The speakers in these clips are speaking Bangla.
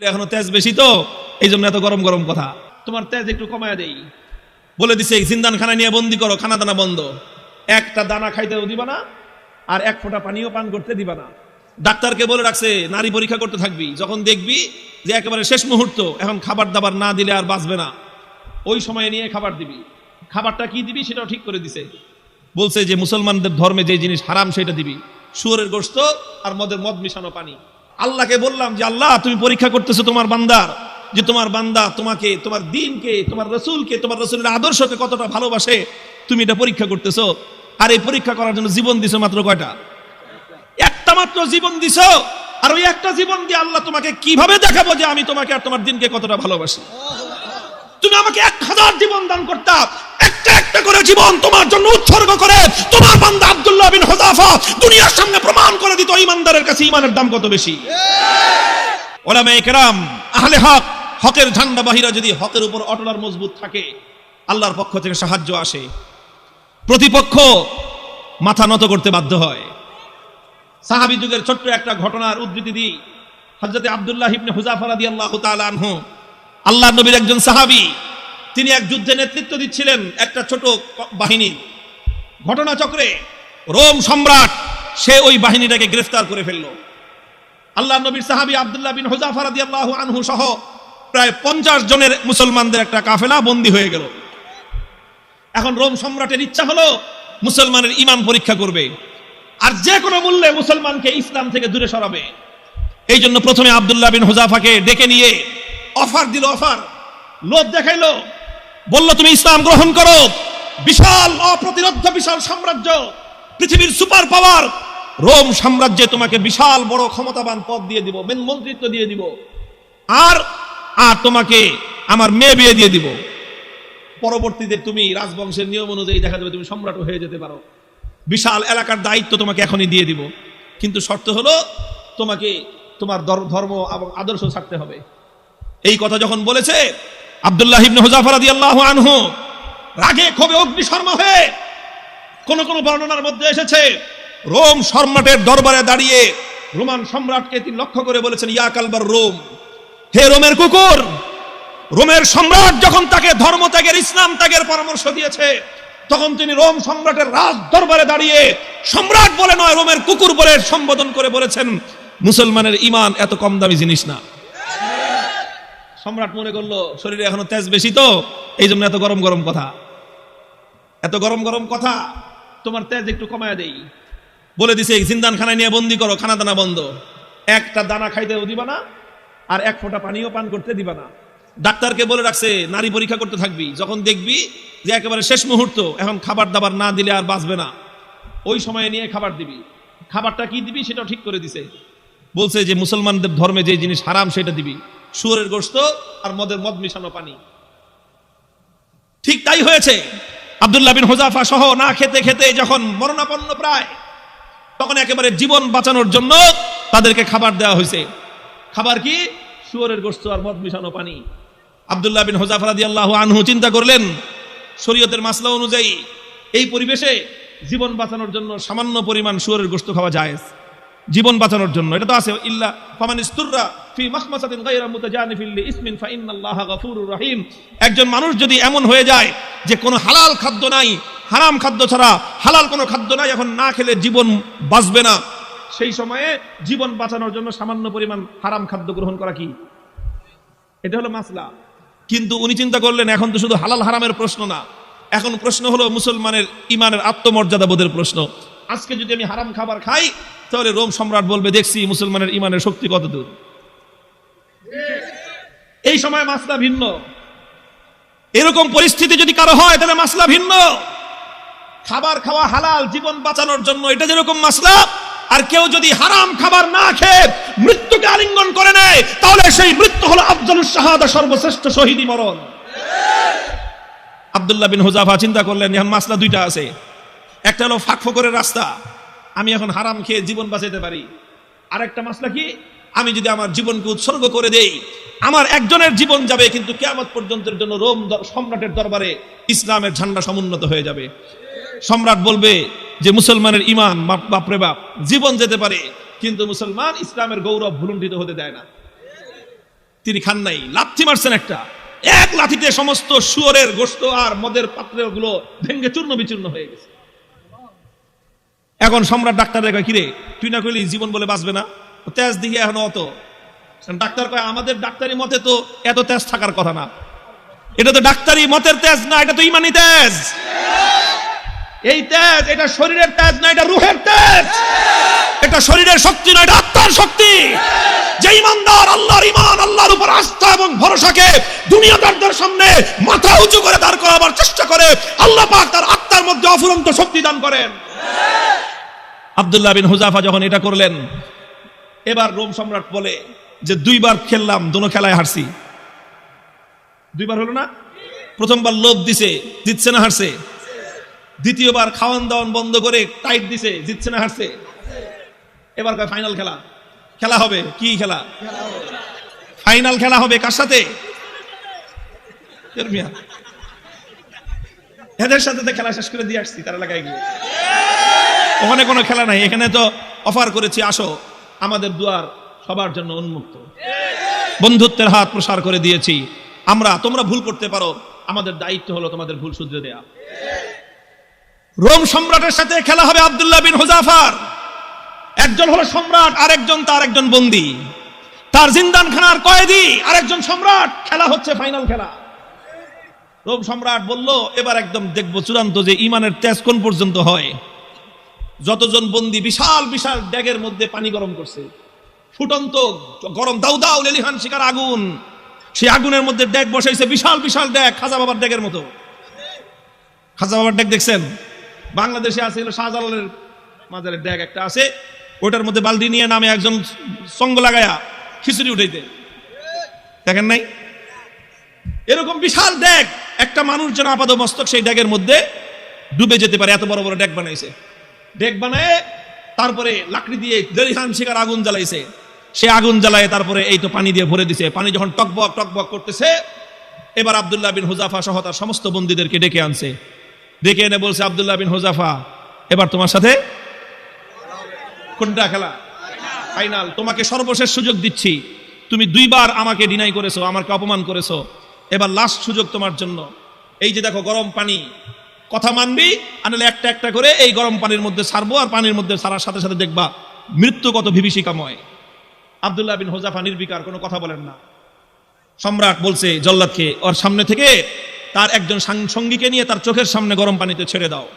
এখনো তেজ বেশি তো এই জন্য এত গরম গরম কথা। তোমার তেজ একটু কমায় দেই বলে দিছে, জিন্দান খানায় নিয়ে বন্দি করো, খানা দানা বন্ধ, একটা দানা খাইতেও দিবা না আর এক ফোঁটা পানিও পান করতে দিবা না। ডাক্তারকে বলে রাখছে নারী পরীক্ষা করতে থাকবি, যখন দেখবি যে একেবারে শেষ মুহূর্ত, এখন খাবার দাবার না দিলে আর বাঁচবে না, ওই সময় নিয়ে খাবার দিবি। খাবারটা কি দিবি সেটাও ঠিক করে দিছে, বলছে যে মুসলমানদের ধর্মে যে জিনিস হারাম সেটা দিবি, শুয়োরের গোশত আর মদ মিশানো পানি। আল্লাহকে বললাম যে আল্লাহ তুমি পরীক্ষা করতেছো তোমার বান্দার, যে তোমার বান্দা তোমাকে, তোমার দ্বীনকে, তোমার রাসূলকে, তোমার রাসূলের আদর্শকে কতটা ভালোবাসে, তুমি এটা পরীক্ষা করতেছো। আর এই পরীক্ষা করার জন্য জীবন দিছো মাত্র কয়টা? একটা মাত্র জীবন দিছো। আর ওই একটা জীবন দিয়ে আল্লাহ তোমাকে কিভাবে দেখাবো যে আমি তোমাকে আর তোমার দ্বীনকে কতটা ভালোবাসি? তুমি আমাকে 1000 জীবন দান করতা, একটা একটা করে জীবন তোমার জন্য উৎসর্গ করে তোমার বান্দা আব্দুল্লাহ বিন হুযাফা দুনিয়ার সামনে প্রমাণ করে দিত ঈমানদারের কাছে ঈমানের দাম কত বেশি। উলামায়ে কেরাম, আহলে হক, হকের ঝান্ডাবাহীরা যদি হকের উপর অটল আর মজবুত থাকে, আল্লাহর পক্ষ থেকে সাহায্য আসে, প্রতিপক্ষ মাথা নত করতে বাধ্য হয়। সাহাবী যুগের ছোট্ট একটা ঘটনার উদ্ধৃতি দিই। হযরত আব্দুল্লাহ ইবনে হুযাফা রাদিয়াল্লাহু তাআলা আনহু, আল্লাহর নবীর একজন সাহাবী, তিনি এক যুদ্ধে নেতৃত্ব দিচ্ছিলেন একটা ছোট বাহিনীর। ঘটনাচক্রে রোম সম্রাট সে ওই বাহিনীটাকে গ্রেফতার করে ফেলল। আল্লাহর নবীর সাহাবী আব্দুল্লাহ বিন হুযাফা রাদিয়াল্লাহু আনহু সহ প্রায় 50 জনের মুসলমানদের একটা কাফেলা বন্দী হয়ে গেল। এখন রোম সম্রাটের ইচ্ছা হলো মুসলমানের ঈমান পরীক্ষা করবে আর যে কোনো মূল্যে মুসলমানকে ইসলাম থেকে দূরে সরাবে। এই জন্য প্রথমে আব্দুল্লাহ বিন হুযাফাকে ডেকে নিয়ে অফার দিল, অফার, লোভ দেখাইলো, বলল তুমি ইসলাম গ্রহণ করো, বিশাল অপ্রতিরোধ্য বিশাল সাম্রাজ্য, পৃথিবীর সুপার পাওয়ার রোম সাম্রাজ্যে তোমাকে বিশাল বড় ক্ষমতাবান পদ দিয়ে দিব, মন্ত্রিত্ব দিয়ে দিব, আর তোমাকে আমার মেয়ে বিয়ে দিয়ে দিব। পরবর্তীতে তুমি রাজবংশের নিয়ম অনুযায়ী দেখা যাবে তুমি সম্রাট হয়ে যেতে পারো, বিশাল এলাকার দায়িত্ব তোমাকে এখনই দিয়ে দিব, কিন্তু শর্ত হলো তোমাকে তোমার ধর্ম এবং আদর্শ ছাড়তে হবে। এই কথা যখন বলেছে, আব্দুল্লাহ ইবনে হুযাফা রাদিয়াল্লাহু আনহু রাগে ক্ষোভে অগ্নিশর্মা হয়ে, কোন কোন বর্ণনার মধ্যে এসেছে রোম সম্রাটের দরবারে দাঁড়িয়ে রোমান সম্রাটকে তিনি লক্ষ্য করে বলেছেন, ইয়া কালবার রোম, হে রোমের কুকুর। রোমের সম্রাট যখন তাকে ধর্ম ত্যাগের, ইসলাম ত্যাগের পরামর্শ দিয়েছে, তখন তিনি রোম সম্রাটের রাজ দরবারে দাঁড়িয়ে সম্রাট বলে নয়, রোমের কুকুর বলে সম্বোধন করে বলেছেন, মুসলমানের ঈমান এত কম দামি জিনিস না। সম্রাট মনে করলো শরীরে এখনো তেজ বেশি তো এই জন্য এত গরম গরম কথা, এত গরম গরম কথা, তোমার তেজ একটু কমায় দেই বলে দিছে, জিন্দান খানায় নিয়ে বন্দি করো, খানা দানা বন্ধ, একটা দানা খাইতেও দিবা না আর এক ফোঁটা পানিও পান করতে দিবা না। ডাক্তারকে বলে রাখছে নারী পরীক্ষা করতে থাকবি, যখন দেখবি যে একেবারে শেষ মুহূর্ত, এখন খাবার দাবার না দিলে আর বাঁচবে না, ওই সময় নিয়ে খাবার দিবি। খাবারটা কি দিবি সেটাও ঠিক করে দিছে, বলছে যে মুসলমানদের ধর্মে যে জিনিস হারাম সেটা দিবি, শুয়োরের গোশত আর মদ মিশানো পানি। ঠিক তাই হয়েছে। আব্দুল্লাহ বিন হুযাফা সহ না খেতে খেতে যখন মরণাপন্ন প্রায়, তখন একেবারে জীবন বাঁচানোর জন্য তাদেরকে খাবার দেওয়া হয়েছে। খাবার কি? শুয়োরের গোশত আর মদ মিশানো পানি। আব্দুল্লাহ বিন হুযাফা রাদিয়াল্লাহু আনহু চিন্তা করলেন, শরীয়তের মাসলা অনুযায়ী এই পরিবেশে জীবন বাঁচানোর জন্য সামান্য পরিমাণ শুয়োরের গোশত খাওয়া জায়েজ, জীবন বাঁচানোর জন্য। এটা তো আছে, ইল্লা ফামান ইসতুররা ফি মাখমাসাতিন গায়রা মুতাজানিফিল লিইসমিন ফা ইন্নাল্লাহা গফুরুর রহিম। একজন মানুষ যদি এমন হয়ে যায় যে কোনো হালাল খাদ্য নাই, হারাম খাদ্য ছাড়া হালাল কোনো খাদ্য নাই, এখন না খেলে জীবন বাঁচবে না, সেই সময়ে জীবন বাঁচানোর জন্য সামান্য পরিমাণ হারাম খাদ্য গ্রহণ করা কি, এটা হলো মাসলা। কিন্তু উনি চিন্তা করলেন এখন তো শুধু হালাল হারামের প্রশ্ন না, এখন প্রশ্ন হলো মুসলমানের ঈমানের আত্মমর্যাদা বোধের প্রশ্ন। আজকে যদি আমি হারাম খাবার খাই, তাহলে রোম সম্রাট বলবে দেখছি মুসলমানের ঈমানের শক্তি কত দূর। এই সময় মাসলা ভিন্ন। এরকম পরিস্থিতি যদি কারো হয় তাহলে মাসলা ভিন্ন। খাবার খাওয়া হালাল জীবন বাঁচানোর জন্য, এটা যেরকম মাসলা, আর কেউ যদি হারাম খাবার না খেয়ে মৃত্যুকে আলিঙ্গন করে নেয়, তাহলে সেই মৃত্যু হলো আফজালুস শাহাদা, সর্বশ্রেষ্ঠ শহীদি মরণ। আব্দুল্লাহ বিন হুযাফা চিন্তা করলেন এখন মাসলা দুইটা আছে, একটা হলো ফাঁকফোকরের রাস্তা, আমি এখন হারাম খেয়ে জীবন বাঁচাতে পারি, আর একটা মাসলা কি, আমি যদি আমার জীবনকে উৎসর্গ করে দেই, আমার একজনের জীবন যাবে কিন্তু কিয়ামত পর্যন্তের জন্য রোম সম্রাটের দরবারে ইসলামের ঝান্ডা সমুন্নত হয়ে যাবে। সম্রাট বলবে যে মুসলমানের ঈমান বাপরে বাপ, জীবন যেতে পারে কিন্তু মুসলমান ইসলামের গৌরব ভুলুণ্ঠিত হতে দেয় না। তিনি খান নাই, লাথি মারছেন একটা, এক লাথিতে সমস্ত শুয়োরের গোশত আর মদের পাত্রগুলো ভেঙ্গে চূর্ণ বিচূর্ণ হয়ে গেছে। এখন সম্রাট ডাক্তারের কয়, কিরে তুই না কইলি জীবন বলে বাঁচবে না, তেজ দিকে এখন অত। ডাক্তার কয়, আমাদের ডাক্তারি মতে তো এত তেজ থাকার কথা না, এটা তো ডাক্তারি মতের তেজ না, এটা তো ইমানি তেজ। এই তেজ, এটা শরীরের তেজ না, এটা রুহের তেজ। এটা শরীরের শক্তি না, এটা আত্মার শক্তি। যে ইমানদার আল্লাহর ঈমান, আল্লাহর উপর আস্থা এবং ভরসাকে দুনিয়াদারদের সামনে মাথা উঁচু করে দাঁড় করাবার চেষ্টা করে, আল্লাহ পাক তার আত্মার মধ্যে অফুরন্ত শক্তি দান করেন। আব্দুল্লাহ বিন হুযাফা যখন এটা করলেন, এবার রোম সম্রাট বলে যে 2 বার খেললাম, দোনো খেলায় হারছি। 2 বার হলো না? প্রথমবার লোভ দিছে, জিতছে না হারছে? দ্বিতীয়বার খাওয়ান দাওয়ান বন্ধ করে টাইট দিছে, জিতছে না হারছে? এবার কয় ফাইনাল খেলা, খেলা হবে। কি খেলা? ফাইনাল খেলা হবে। কার সাথে? এদের সাথে তো খেলা শেষ করে দিয়ে আসছি তার এলাকায় গিয়ে। ওখানে কোনো খেলা নাই, এখানে তো অফার করেছি, আসো, আমাদের দুয়ার সবার জন্য উন্মুক্ত, বন্ধুত্বের হাত প্রসার করে দিয়েছি আমরা। তোমরা ভুল করতে পারো, আমাদের দায়িত্ব হলো তোমাদের ভুল শুধরে দেয়া। রোম সম্রাটের সাথে খেলা হবে আব্দুল্লাহ বিন হুযাফার। একজন হলো সম্রাট, আরেকজন তার একজন বন্দী, তার জিন্দানখানার কয়েদি, আরেকজন সম্রাট। খেলা হচ্ছে ফাইনাল খেলা। রোম সম্রাট বলল, এবার একদম দেখবো চূড়ান্ত যে ইমানের তেজ কোন পর্যন্ত হয়। যতজন বন্দী বিশাল বিশাল ড্যাগের মধ্যে পানি গরম করছে, ফুটন্ত গরম দাউ দাউ লেলিহান শিকার আগুন, সেই আগুনের মধ্যে ড্যাগ বসাইছে, বিশাল বিশাল ড্যাগ, খাজা বাবার ড্যাগের মতো। খাজা বাবার ড্যাগ দেখছেন? বাংলাদেশে আছে, শাহজালালের মাজারের ড্যাগ একটা আছে, ওটার মধ্যে বালতি নিয়ে নামে একজন সঙ্গ লাগায়া খিচুড়ি উঠাইতে, দেখেন নাই? এরকম বিশাল ড্যাগ, একটা মানুষ যেন আপাদ মস্তক সেই ড্যাগের মধ্যে ডুবে যেতে পারে, এত বড় বড় ড্যাগ বানাইছে। ড্যাগ বানায় তারপরে লাকড়ি দিয়ে লেলিহান শিকার আগুন জ্বালাইছে, সে আগুন জ্বালায় তারপরে এই তো পানি দিয়ে ভরে দিছে। পানি যখন টকবক টকবক করতেছে, এবার আব্দুল্লাহ বিন হুযাফা সহ তার সমস্ত বন্দীদেরকে ডেকে আনছে। ডেকে এনে বলছে, আব্দুল্লাহ বিন হুযাফা, এবার তোমার সাথে কোনটা খেলা? ফাইনাল। তোমাকে সর্বশেষ সুযোগ দিচ্ছি, তুমি 2 বার আমাকে ডিনাই করেছো, আমাকে অপমান করেছো, এবার লাস্ট সুযোগ তোমার জন্য। এই যে দেখো গরম পানি, কথা মানবি, আনলে একটা একটা করে এই গরম পানির মধ্যে ছাড়বো, আর পানির মধ্যে ছাড়ার সাথে সাথে দেখবা মৃত্যু কত বিভীষিকাময়। আব্দুল্লাহ বিন হুযাফা নির্বিকার, কোনো কথা বলেন না। সম্রাট বলছে জল্লাদকে, ওর সামনে থেকে তার একজন সঙ্গীকে নিয়ে তার চোখের সামনে গরম পানিতে ছেড়ে দাও।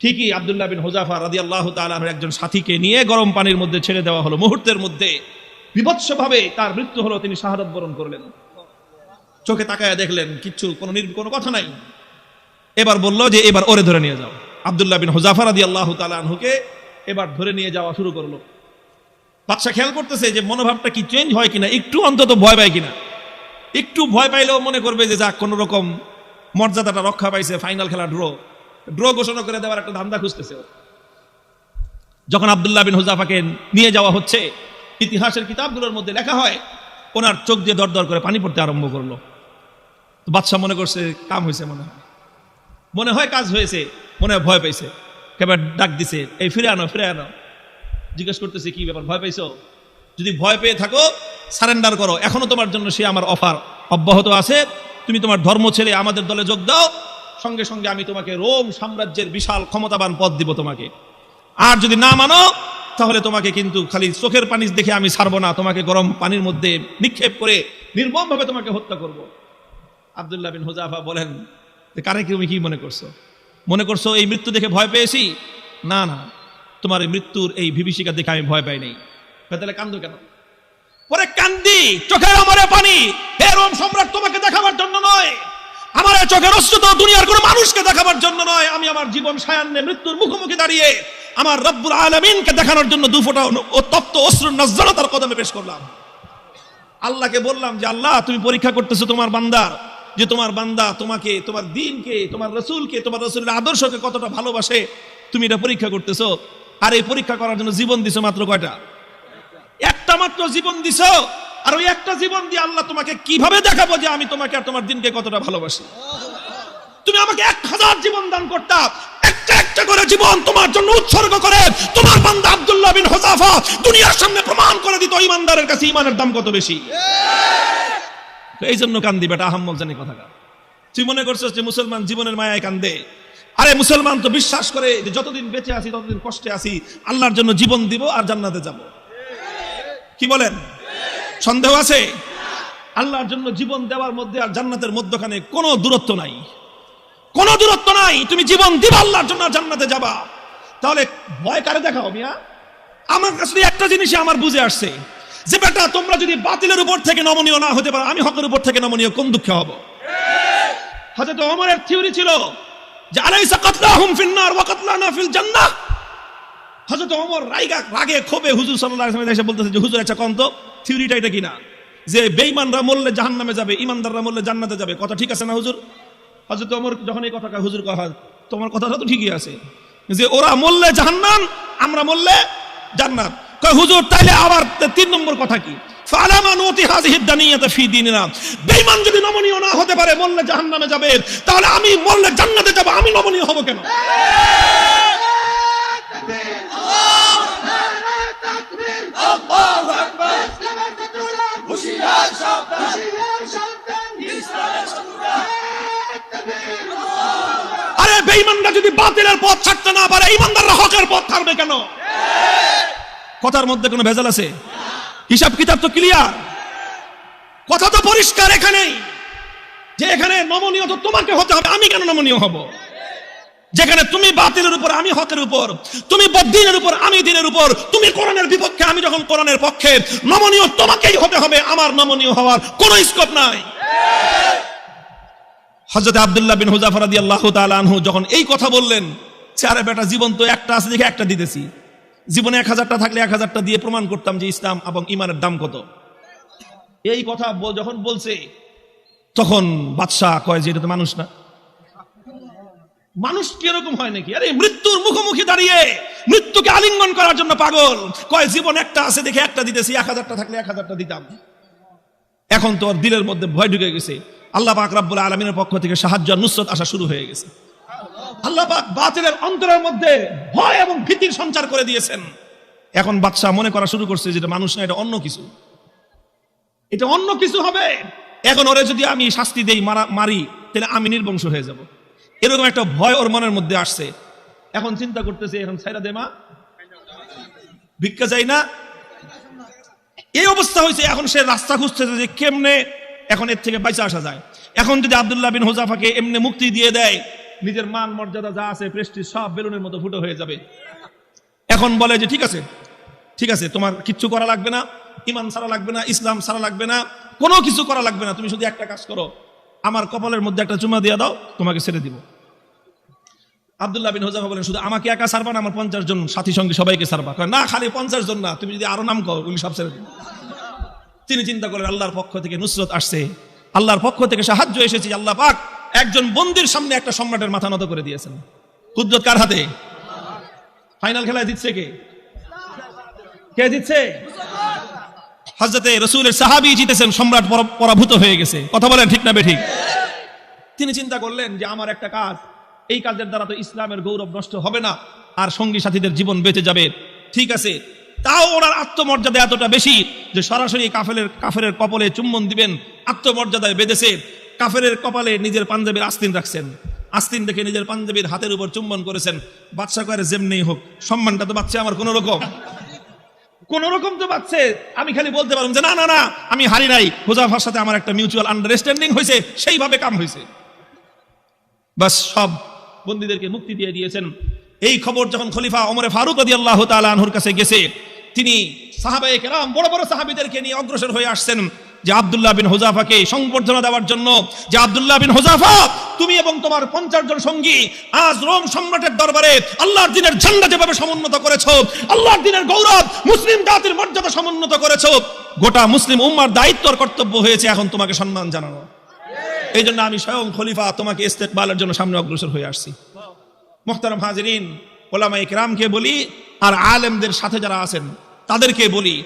ঠিকই আব্দুল্লাহ বিন হুযাফা রাদিয়াল্লাহু তাআলা আনহু একজন সাথীকে নিয়ে গরম পানির মধ্যে ছেড়ে দেওয়া হলো। মুহূর্তের মধ্যে বিভৎসভাবে তার মৃত্যু হলো, তিনি শাহাদাত বরণ করলেন। চোখে তাকায়া দেখলেন কিচ্ছু, কোনো কথা নাই। এবার বলল যে এবার ওরে ধরে নিয়ে যাও। আব্দুল্লাহ বিন হুযাফা রাদিয়াল্লাহু তাআলা আনহুকে এবার ধরে নিয়ে যাওয়া শুরু করলো। বাদশা খেয়াল করতেছে যে মনোভাবটা কি চেঞ্জ হয় কিনা, একটু অন্তত ভয় পায় কিনা। একটু ভয় পাইলেও মনে করবে যে যাক, কোন রকম মর্যাদাটা রক্ষা পাইছে, ফাইনাল খেলা ড্র ঘোষণা করে দেওয়ার একটা ধান্দা খুঁজতেছে। যখন আব্দুল্লাহ বিন হুযাফাকে নিয়ে যাওয়া হচ্ছে, ইতিহাসের কিতাবগুলোর মধ্যে লেখা হয় ওনার চোখ দিয়ে দর দর করে পানি পড়তে আরম্ভ করলো। বাদশা মনে করছে কাম হয়েছে, মনে হয় কাজ হয়েছে, মনে হয় ভয় পাইছে। এবার ডাক দিছে, এই ফিরে আনো, ফিরে আনো। জিজ্ঞেস করতেছে, কি ব্যাপার, ভয় পাইছো? যদি ভয় পেয়ে থাকো সারেন্ডার করো, এখনো তোমার জন্য সে আমার অফার অব্যাহত আছে। তুমি তোমার ধর্ম ছেড়ে আমাদের দলে যোগ দাও, সঙ্গে সঙ্গে আমি তোমাকে রোম সাম্রাজ্যের বিশাল ক্ষমতাবান পদ দিব তোমাকে। আর যদি না মানো তাহলে তোমাকে কিন্তু খালি চোখের পানি দেখে আমি ছাড়বো না, তোমাকে গরম পানির মধ্যে নিক্ষেপ করে নির্মমভাবে তোমাকে হত্যা করব। আব্দুল্লাহ বিন হুযাফা বলেন, কারে তুমি কি মনে করছো? মনে করছো এই মৃত্যু দেখে ভয় পেয়েছি? না না, তোমার এই মৃত্যুর এই বিভীষিকা দেখে আমি ভয় পাই নাই। তাহলে কান্দো কেন? পরে কান্দি, চোখের আমারে পানি, হে রোম সম্রাট, তোমাকে দেখাবার জন্য নয়, আমার চোখের অশ্রু তো দুনিয়ার কোনো মানুষকে দেখাবার জন্য নয়। আমি আমার জীবন সায়ান্নে মৃত্যুর মুখোমুখি দাঁড়িয়ে আমার রব্বুল আলামিনকে দেখানোর জন্য 2 ফোঁটা তপ্ত অশ্রুর নজরানা তার কদমে পেশ করলাম। আল্লাহকে বললাম যে আল্লাহ, তুমি পরীক্ষা করতেছো তোমার বান্দার, যে তোমার বান্দা তোমাকে, তোমার দ্বীনকে, তোমার রাসূলকে, তোমার রাসূলের আদর্শকে কতটা ভালোবাসে, তুমি এটা পরীক্ষা করতেছো। আর এই পরীক্ষা করার জন্য জীবন দিছো মাত্র কয়টা? একটা মাত্র জীবন দিছো। আর ওই একটা জীবন দিয়ে আল্লাহ তোমাকে কিভাবে দেখাবো যে আমি তোমাকে আর তোমার দ্বীনকে কতটা ভালোবাসি? তুমি আমাকে 1000 জীবন দান করতা, একটা একটা একটা করে জীবন তোমার জন্য উৎসর্গ করে তোমার বান্দা আব্দুল্লাহ বিন হুযাফা দুনিয়ার সামনে প্রমাণ করে দিত ঈমানদারের কাছে ঈমানের দাম কত বেশি। এই জন্য কান্দি বেটা, আহাম্মক জানি কথাটা। তুই মনে করছিস যে মুসলমান জীবনের মায়ায় কান্দে? আরে মুসলমান তো বিশ্বাস করে যে যতদিন বেঁচে আছি ততদিন কষ্টে আছি, আল্লাহর জন্য জীবন দিব আর জান্নাতে যাব। কি বলেন? সন্দেহ আছে? আল্লাহর জন্য জীবন দেওয়ার মধ্যে আর জান্নাতের মধ্যখানে কোনো দূরত্ব নাই, কোনো দূরত্ব নাই। তুমি জীবন দিবা আল্লাহর জন্য আর জান্নাতে যাবা। তাহলে ভয় কারে দেখাও মিয়া? আমার কাছে একটা জিনিসই আমার বুঝে আসছে যে বেটা তোমরা যদি বাতিলের উপর থেকে নমনীয় না হতে পারো, আমি হকের উপর থেকে নমনীয় কোন দুঃখে হব? হযরত ওমরের থিওরি ছিল যে আলাইসা কাতলাহুম ফিন্নার ওয়া কাতলানা ফিল জান্নাহ। হযরত ওমর রাগে ক্ষোভে হুজুর সাল্লাল্লাহু আলাইহি ওয়াসাল্লাম এসে বলতেছে যে হুজুর আচ্ছা কোন তো থিওরিটা এটা কিনা যে বেঈমানরা মরলে জাহান্নামে যাবে, ঈমানদাররা মরলে জান্নাতে যাবে, কথা ঠিক আছে না হুজুর? হযরত ওমর যখন এই কথা কয় হুজুর কয় তোমার কথাটা তো ঠিকই আছে যে ওরা মরলে জাহান্নাম, আমরা মরলে জান্নাত। কয় হুজুর তাইলে আবার 3 নম্বর কথা কি? ফালামা নুতি হাযিহি দানিয়াতা ফি দীনিনা। বেঈমান যদি নমনীয় না হতে পারে, মরলে জাহান্নামে যাবে, তাহলে আমি মরলে জান্নাতে যাব, আমি নমনীয় হব কেন? আল্লাহু আকবার। হুশিয়ার সাবধান, ইসলামের শত্রুরা। আরে বেঈমানরা যদি বাতিলের পথ ছাড়তে না পারে, ঈমানদাররা হকের পথ ছাড়বে কেন? কথার মধ্যে কোনো ভেজাল আছে? হিসাব কিতাব তো ক্লিয়ার, কথা তো পরিষ্কার এখানেই যে এখানে নমনীয় তো তোমাকে হতে হবে, আমি কেন নমনীয় হব? যেখানে তুমি বাতিলের উপর আমি হকের উপর, তুমি বদ্দিনের উপর আমি দ্বীনের উপর, তুমি কোরআনের বিপক্ষে আমি যখন কোরআনের পক্ষে, নমনীয় তোমাকেই হতে হবে, আমার নমনীয় হওয়ার কোনো স্কোপ নাই। হযরত আব্দুল্লাহ বিন হুযাফা রাদিয়াল্লাহু তাআলা আনহু যখন এই কথা বললেন, আরে বেটা জীবন তো একটা আছে দেখে একটা দিতেছি, জীবনে 1000টা থাকলে 1000টা দিয়ে প্রমাণ করতাম যে ইসলাম এবং ঈমানের দাম কত। এই কথা যখন বলছে তখন বাদশাহ কয় যে এটা তো মানুষ না, মানুষ কি এরকম হয় নাকি? আরে মৃত্যুর মুখোমুখি দাঁড়িয়ে মৃত্যুকে আলিঙ্গন করার জন্য পাগল। কয় জীবন একটা আছে দেখে একটা দিতেছি, 1000টা থাকলে 1000টা দিতাম। এখন তো ওর দিলের মধ্যে ভয় ঢুকে গেছে। আল্লাহ পাক রব্বুল আলামিনের পক্ষ থেকে সাহায্য আর নুসরত আসা শুরু হয়ে গেছে। আল্লাহ পাক বাতিলের অন্তরের মধ্যে ভয় এবং ভীতির সঞ্চার করে দিয়েছেন। এখন বাদশা মনে করা শুরু করছে যে এটা মানুষ না, এটা অন্য কিছু, এটা অন্য কিছু হবে। এখন ওরে যদি আমি শাস্তি দেই, মারি, তাহলে আমি নির্বংশ হয়ে যাব, এরকম একটা ভয় ওর মনের মধ্যে আসছে। এখন চিন্তা করতেছে এখন ছাইরা দে মা, ভিক্ষা চাই না, এই অবস্থা হয়েছে। এখন সে রাস্তা খুঁজতেছে যে কেমনে এখন এর থেকে বাইচা আসা যায়। এখন যদি আব্দুল্লাহ বিন হুযাফাকে এমনি মুক্তি দিয়ে দেয়, নিজের মান মর্যাদা যা আছে প্রেস্টিজ সব বেলুনের মতো ফুটো হয়ে যাবে। এখন বলে যে ঠিক আছে, ঠিক আছে, তোমার কিচ্ছু করা লাগবে না, ঈমান ছাড়া লাগবে না, ইসলাম ছাড়া লাগবে না, কোনো কিছু করা লাগবে না, তুমি শুধু একটা কাজ করো, আমার কপালের মধ্যে একটা চুমা দিয়ে দাও, তোমাকে ছেড়ে দিব। আব্দুল্লাহ বিন হুযাফা বলেন শুধু আমাকে একা ছাড়বা না, আমার 50 জন সাথী সঙ্গী সবাইকে ছাড়বা। না, খালি 50 জন না, তুমি যদি আরো নাম কর ওগুলি সব ছেড়ে দিবে। তিনি চিন্তা করেন আল্লাহর পক্ষ থেকে নুসরত আসছে, আল্লাহর পক্ষ থেকে সাহায্য এসেছে। আল্লাহ পাক একজন বন্দির সামনে একটা সম্রাটের মাথা নত করে দিয়েছেন। কুদরত কার হাতে? ফাইনাল খেলায় জিতছে কে? কে জিতছে? হযরতে রাসূলের সাহাবী জিতেছেন, সম্রাট পরাভূত হয়ে গেছে। কথা বলেন ঠিক না বেঠিক? তিনি চিন্তা করলেন যে আমার একটা কাজ, এই কাজের দ্বারা তো ইসলামের গৌরব নষ্ট হবে না আর সঙ্গী সাথীদের জীবন বেঁচে যাবে। ঠিক আছে, তাও ওনার আত্মমর্যাদা এতটা বেশি যে সরাসরি কাফেরের কপালে চুম্বন দিবেন, আত্মমর্যাদায় বেঁধেছে। কাফেরের কপালে নিজের পাঞ্জাবির আস্তিন রাখছেন, আস্তিন দেখে নিজের পাঞ্জাবির হাতের উপর চুম্বন করেছেন। বাদশা করে যেমনি হোক সম্মানটা তো বাঁচছে আমার, কোন রকম তো বাঁচছে। আমি খালি বলতে পারলাম যে না না না আমি হারি নাই, হুযাফার সাথে আমার একটা মিউচুয়াল আন্ডারস্ট্যান্ডিং হয়েছে, সেইভাবে কাম হয়েছে। বাস সব বন্দীদেরকে মুক্তি দিয়ে দিয়েছেন। এই খবর যখন খলিফা ওমর ফারুক রাদিয়াল্লাহু তাআলা আনহুর কাছে গেছে, তিনি সাহাবায়ে কেরাম বড় বড় সাহাবীদেরকে নিয়ে অগ্রসর হয়ে আসছেন যে আব্দুল্লাহ বিন হুযাফাকে সংবর্ধনা দেওয়ার জন্য, যে আব্দুল্লাহ বিন হুযাফা তুমি এবং তোমার 50 জন সঙ্গী আজ রোম সম্রাটের দরবারে আল্লাহর দ্বীনের ঝান্ডা যেভাবে সমুন্নত করেছো, আল্লাহর দ্বীনের গৌরব, মুসলিম জাতির মর্যাদা সমুন্নত করেছো, গোটা মুসলিম উম্মার দায়িত্ব আর কর্তব্য হয়েছে এখন তোমাকে সম্মান জানানো। এই জন্য আমি স্বয়ং খলিফা তোমাকে ইস্তেকবালের জন্য সামনে অগ্রসর হয়ে আসছি। মুহতারাম হাজিরিন, উলামায়ে কেরামকে বলি আর আলেমদের সাথে যারা আছেন তাদেরকে বলি,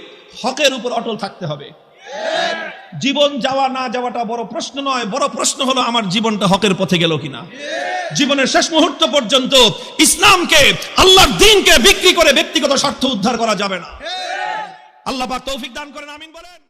হকের উপর অটল থাকতে হবে। জীবন যাওয়া না যাওয়াটা বড় প্রশ্ন নয়, বড় প্রশ্ন হলো আমার জীবনটা হকের পথে গেল কিনা। জীবনের শেষ মুহূর্ত পর্যন্ত ইসলামকে, আল্লাহর দ্বীনকে বিক্রি করে ব্যক্তিগত স্বার্থ উদ্ধার করা যাবে না। আল্লাহ পাক তৌফিক দান করেন, আমিন বলেন।